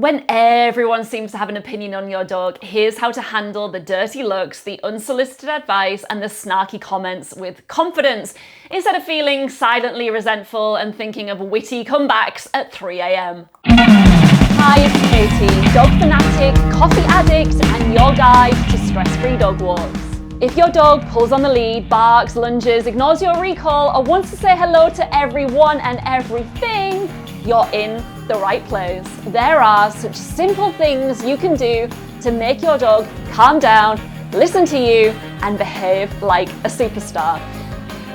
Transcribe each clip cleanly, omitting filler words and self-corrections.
When everyone seems to have an opinion on your dog, here's how to handle the dirty looks, the unsolicited advice, and the snarky comments with confidence, instead of feeling silently resentful and thinking of witty comebacks at 3 a.m. Hi, it's Katie, dog fanatic, coffee addict, and your guide to stress-free dog walks. If your dog pulls on the lead, barks, lunges, ignores your recall, or wants to say hello to everyone and everything, you're in the right place. There are such simple things you can do to make your dog calm down, listen to you, and behave like a superstar.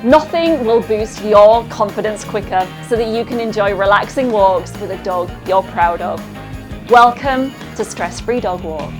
Nothing will boost your confidence quicker so that you can enjoy relaxing walks with a dog you're proud of. Welcome to Stress-Free Dog Walks.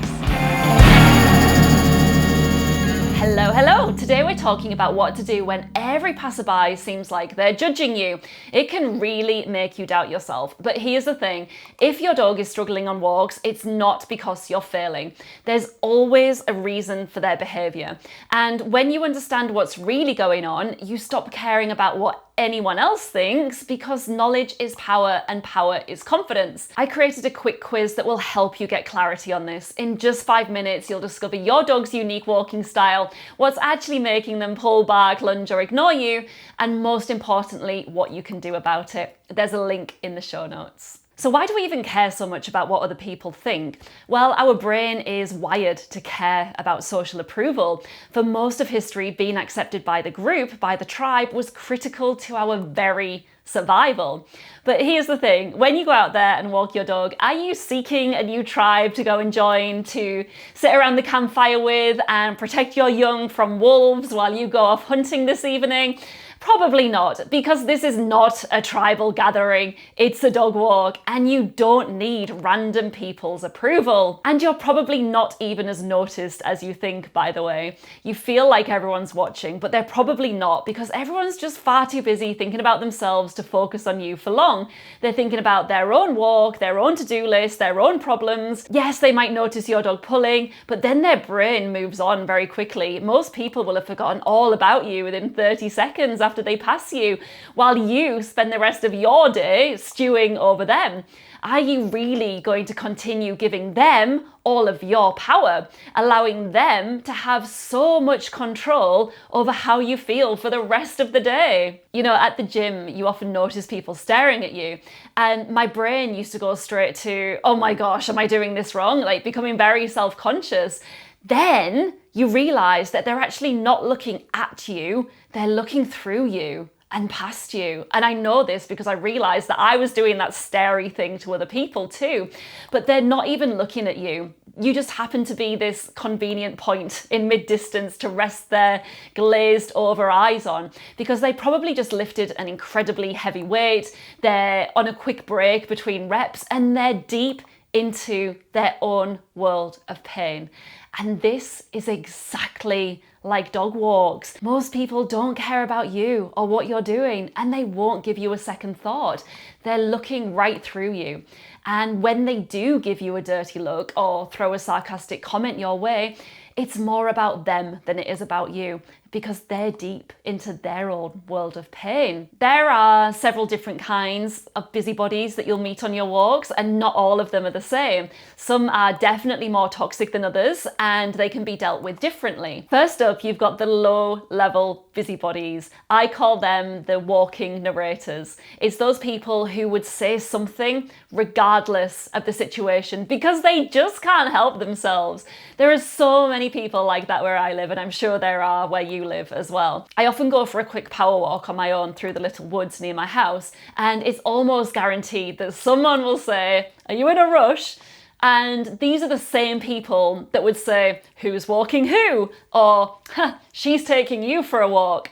Hello. Today we're talking about what to do when every passerby seems like they're judging you. It can really make you doubt yourself. But here's the thing, if your dog is struggling on walks, it's not because you're failing. There's always a reason for their behavior. And when you understand what's really going on, you stop caring about what anyone else thinks, because knowledge is power and power is confidence. I created a quick quiz that will help you get clarity on this. In just 5 minutes, you'll discover your dog's unique walking style, what's actually making them pull, bark, lunge, or ignore you, and most importantly, what you can do about it. There's a link in the show notes. So why do we even care so much about what other people think? Well, our brain is wired to care about social approval. For most of history, being accepted by the group, by the tribe, was critical to our very survival. But here's the thing, when you go out there and walk your dog, are you seeking a new tribe to go and join, to sit around the campfire with and protect your young from wolves while you go off hunting this evening? Probably not, because this is not a tribal gathering, it's a dog walk, and you don't need random people's approval. And you're probably not even as noticed as you think, by the way. You feel like everyone's watching, but they're probably not, because everyone's just far too busy thinking about themselves to focus on you for long. They're thinking about their own walk, their own to-do list, their own problems. Yes, they might notice your dog pulling, but then their brain moves on very quickly. Most people will have forgotten all about you within 30 seconds after they pass you, while you spend the rest of your day stewing over them. Are you really going to continue giving them all of your power, allowing them to have so much control over how you feel for the rest of the day? You know, at the gym, you often notice people staring at you, and my brain used to go straight to, oh my gosh, am I doing this wrong? Like becoming very self-conscious. Then you realize that they're actually not looking at you, they're looking through you and past you. And I know this because I realized that I was doing that starey thing to other people too, but they're not even looking at you. You just happen to be this convenient point in mid-distance to rest their glazed over eyes on, because they probably just lifted an incredibly heavy weight, they're on a quick break between reps, and they're deep into their own world of pain. And this is exactly like dog walks. Most people don't care about you or what you're doing, and they won't give you a second thought. They're looking right through you. And when they do give you a dirty look or throw a sarcastic comment your way, it's more about them than it is about you, because they're deep into their own world of pain. There are several different kinds of busybodies that you'll meet on your walks, and not all of them are the same. Some are definitely more toxic than others, and they can be dealt with differently. First up, you've got the low-level busybodies. I call them the walking narrators. It's those people who would say something regardless of the situation, because they just can't help themselves. There are so many people like that where I live, and I'm sure there are where you live as well. I often go for a quick power walk on my own through the little woods near my house, and it's almost guaranteed that someone will say, "Are you in a rush?" And these are the same people that would say, "Who's walking who?" Or, "She's taking you for a walk."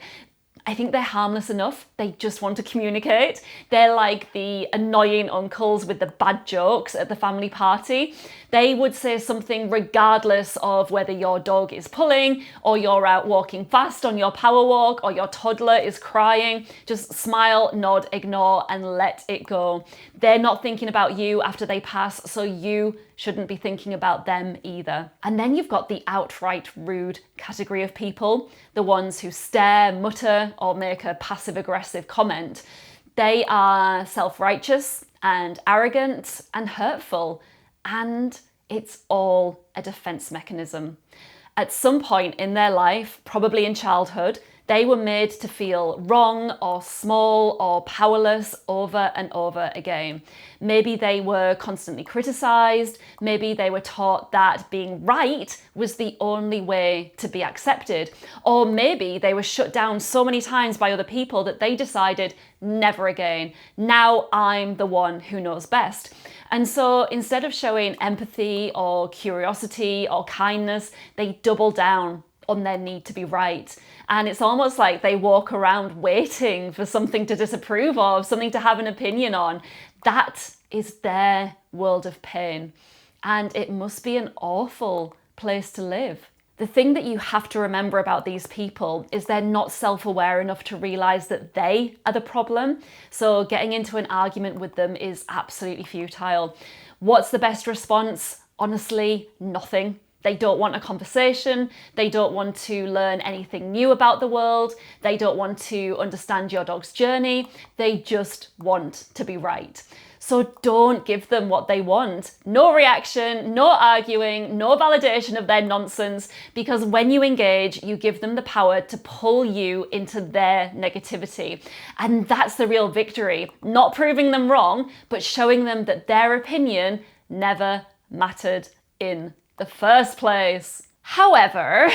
I think they're harmless enough. They just want to communicate. They're like the annoying uncles with the bad jokes at the family party. They would say something regardless of whether your dog is pulling, or you're out walking fast on your power walk, or your toddler is crying. Just smile, nod, ignore, and let it go. They're not thinking about you after they pass, so you shouldn't be thinking about them either. And then you've got the outright rude category of people, the ones who stare, mutter, or make a passive-aggressive comment. They are self-righteous and arrogant and hurtful. and it's all a defense mechanism. At some point in their life, probably in childhood, they were made to feel wrong or small or powerless over and over again. Maybe they were constantly criticized. Maybe they were taught that being right was the only way to be accepted. Or maybe they were shut down so many times by other people that they decided, never again. Now I'm the one who knows best. And so instead of showing empathy or curiosity or kindness, they double down on their need to be right. And it's almost like they walk around waiting for something to disapprove of, something to have an opinion on. That is their world of pain. And it must be an awful place to live. The thing that you have to remember about these people is they're not self-aware enough to realize that they are the problem. So getting into an argument with them is absolutely futile. What's the best response? Honestly, nothing. They don't want a conversation. They don't want to learn anything new about the world. They don't want to understand your dog's journey. They just want to be right. So don't give them what they want. No reaction, no arguing, no validation of their nonsense, because when you engage, you give them the power to pull you into their negativity. And that's the real victory. Not proving them wrong, but showing them that their opinion never mattered in the first place. However,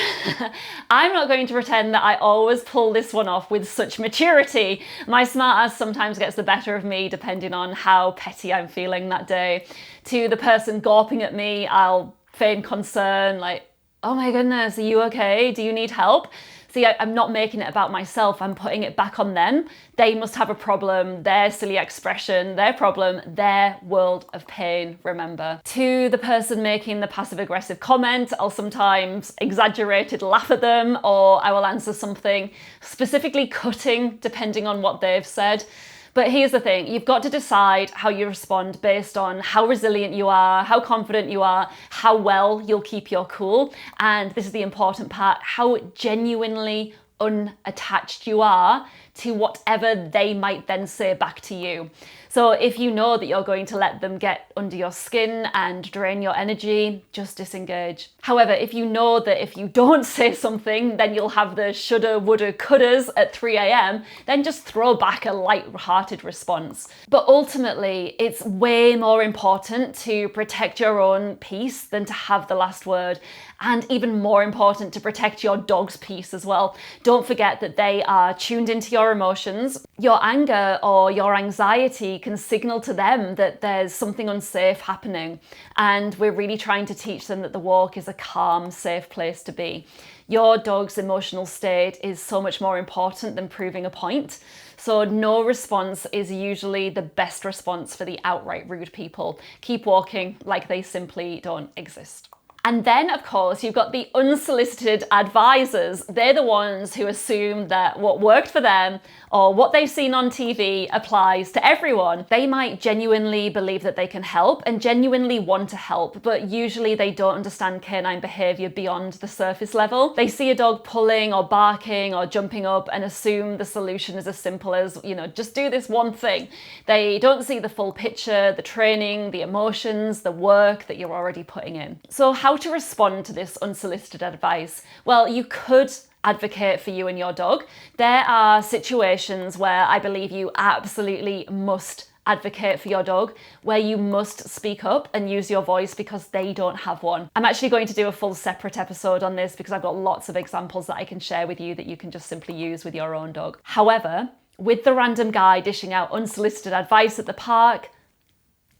I'm not going to pretend that I always pull this one off with such maturity. My smartass sometimes gets the better of me depending on how petty I'm feeling that day. To the person gawping at me, I'll feign concern, like, oh my goodness, are you okay? Do you need help? See, I'm not making it about myself, I'm putting it back on them. They must have a problem, their silly expression, their problem, their world of pain, remember. To the person making the passive-aggressive comment, I'll sometimes exaggerated laugh at them, or I will answer something specifically cutting depending on what they've said. But here's the thing, you've got to decide how you respond based on how resilient you are, how confident you are, how well you'll keep your cool, and this is the important part, how genuinely unattached you are to whatever they might then say back to you. So if you know that you're going to let them get under your skin and drain your energy, just disengage. However, if you know that if you don't say something, then you'll have the shoulda, woulda, couldas at 3 a.m, then just throw back a light-hearted response. But ultimately, it's way more important to protect your own peace than to have the last word. And even more important to protect your dog's peace as well. Don't forget that they are tuned into your emotions. Your anger or your anxiety can signal to them that there's something unsafe happening. And we're really trying to teach them that the walk is a calm, safe place to be. Your dog's emotional state is so much more important than proving a point. So no response is usually the best response for the outright rude people. Keep walking like they simply don't exist. And then, of course, you've got the unsolicited advisors. They're the ones who assume that what worked for them or what they've seen on TV applies to everyone. They might genuinely believe that they can help and genuinely want to help, but usually they don't understand canine behavior beyond the surface level. They see a dog pulling or barking or jumping up and assume the solution is as simple as, just do this one thing. They don't see the full picture, the training, the emotions, the work that you're already putting in. So how to respond to this unsolicited advice? Well, you could advocate for you and your dog. There are situations where I believe you absolutely must advocate for your dog, where you must speak up and use your voice because they don't have one. I'm actually going to do a full separate episode on this because I've got lots of examples that I can share with you that you can just simply use with your own dog. However, with the random guy dishing out unsolicited advice at the park,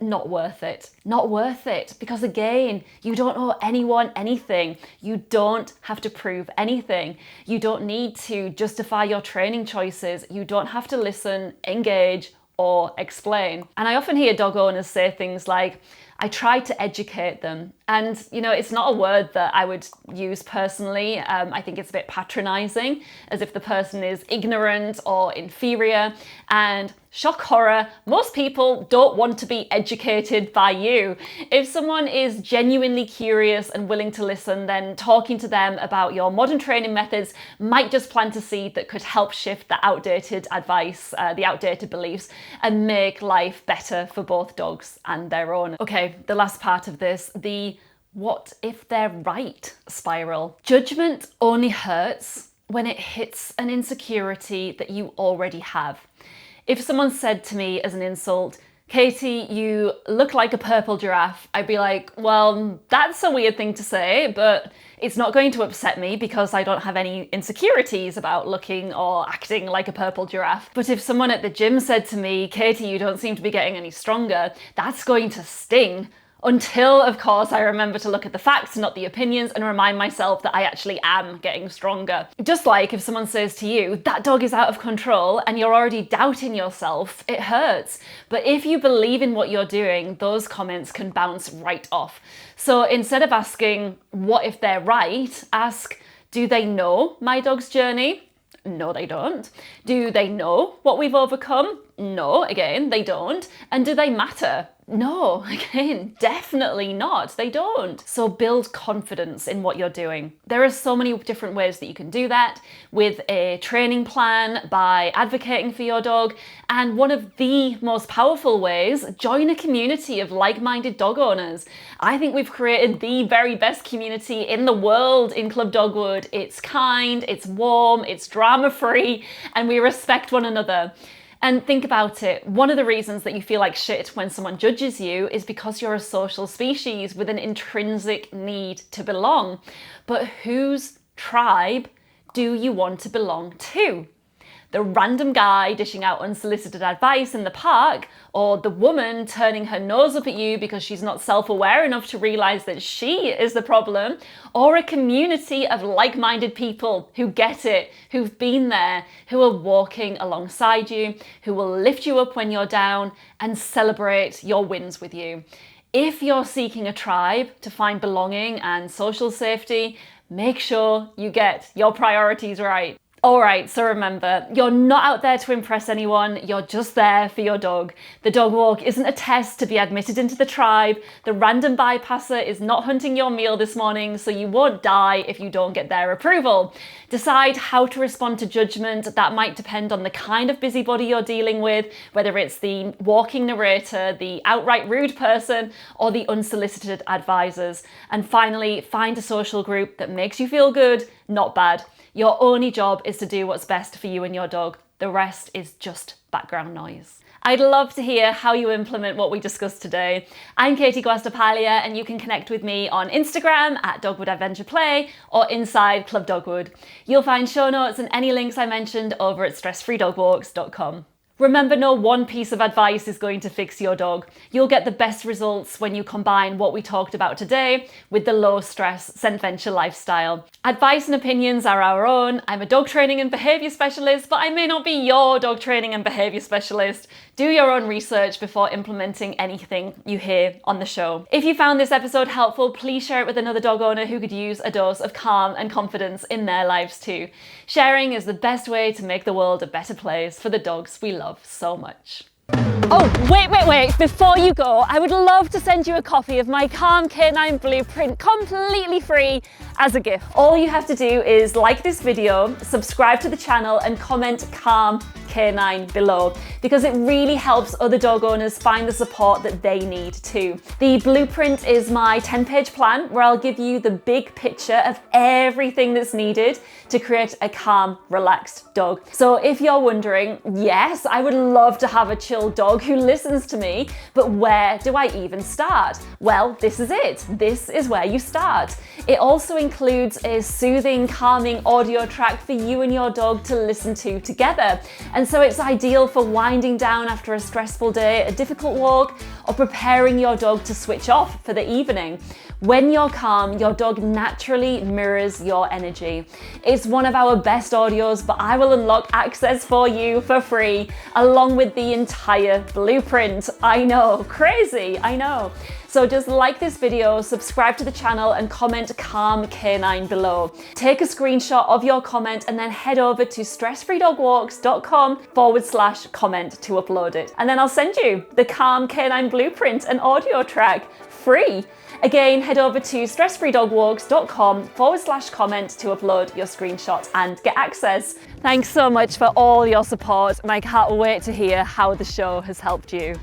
not worth it. Not worth it, because again, you don't owe anyone anything. You don't have to prove anything. You don't need to justify your training choices. You don't have to listen, engage, or explain. And I often hear dog owners say things like, I try to educate them. And, it's not a word that I would use personally. I think it's a bit patronizing, as if the person is ignorant or inferior. And shock horror, most people don't want to be educated by you. If someone is genuinely curious and willing to listen, then talking to them about your modern training methods might just plant a seed that could help shift the outdated advice, the outdated beliefs, and make life better for both dogs and their owner. Okay, sorry, the last part of this, the what if they're right spiral. Judgment only hurts when it hits an insecurity that you already have. If someone said to me as an insult, Katie, you look like a purple giraffe, I'd be like, well, that's a weird thing to say, but it's not going to upset me because I don't have any insecurities about looking or acting like a purple giraffe. But if someone at the gym said to me, Katie, you don't seem to be getting any stronger, that's going to sting. Until, of course, I remember to look at the facts, not the opinions, and remind myself that I actually am getting stronger. Just like if someone says to you, that dog is out of control, and you're already doubting yourself, it hurts. But if you believe in what you're doing, those comments can bounce right off. So instead of asking, what if they're right, ask, do they know my dog's journey? No, they don't. Do they know what we've overcome? No, again, they don't. And do they matter? No, again, definitely not. They don't. So build confidence in what you're doing. There are so many different ways that you can do that with a training plan, by advocating for your dog. And one of the most powerful ways, join a community of like-minded dog owners. I think we've created the very best community in the world in Club Dogwood. It's kind, it's warm, it's drama-free, and we respect one another. And think about it, one of the reasons that you feel like shit when someone judges you is because you're a social species with an intrinsic need to belong. But whose tribe do you want to belong to? The random guy dishing out unsolicited advice in the park, or the woman turning her nose up at you because she's not self-aware enough to realize that she is the problem, or a community of like-minded people who get it, who've been there, who are walking alongside you, who will lift you up when you're down and celebrate your wins with you. If you're seeking a tribe to find belonging and social safety, make sure you get your priorities right. Alright, so remember, you're not out there to impress anyone, you're just there for your dog. The dog walk isn't a test to be admitted into the tribe. The random bypasser is not hunting your meal this morning, so you won't die if you don't get their approval. Decide how to respond to judgment. That might depend on the kind of busybody you're dealing with, whether it's the walking narrator, the outright rude person, or the unsolicited advisors. And finally, find a social group that makes you feel good, not bad. Your only job is to do what's best for you and your dog. The rest is just background noise. I'd love to hear how you implement what we discussed today. I'm Katie Guastapalia, and you can connect with me on Instagram at Dogwood Adventure Play or inside Club Dogwood. You'll find show notes and any links I mentioned over at stressfreedogwalks.com. Remember, no one piece of advice is going to fix your dog. You'll get the best results when you combine what we talked about today with the low stress Scent Venture lifestyle. Advice and opinions are our own. I'm a dog training and behaviour specialist, but I may not be your dog training and behaviour specialist. Do your own research before implementing anything you hear on the show. If you found this episode helpful, please share it with another dog owner who could use a dose of calm and confidence in their lives too. Sharing is the best way to make the world a better place for the dogs we love so much. Oh, wait. Before you go, I would love to send you a copy of my Calm Canine Blueprint completely free as a gift. All you have to do is like this video, subscribe to the channel, and comment Calm Canine below, because it really helps other dog owners find the support that they need too. The blueprint is my 10-page plan where I'll give you the big picture of everything that's needed to create a calm, relaxed dog. So if you're wondering, yes, I would love to have a chill dog who listens to me, but where do I even start? Well, this is it. This is where you start. It also includes a soothing, calming audio track for you and your dog to listen to together. And so it's ideal for winding down after a stressful day, a difficult walk, or preparing your dog to switch off for the evening. When you're calm, your dog naturally mirrors your energy. It's one of our best audios, but I will unlock access for you for free, along with the entire blueprint. I know, crazy, I know. So just like this video, subscribe to the channel, and comment Calm Canine below. Take a screenshot of your comment and then head over to stressfreedogwalks.com/comment to upload it. And then I'll send you the Calm Canine Blueprint and audio track free. Again, head over to stressfreedogwalks.com/comment to upload your screenshot and get access. Thanks so much for all your support, and I can't wait to hear how the show has helped you.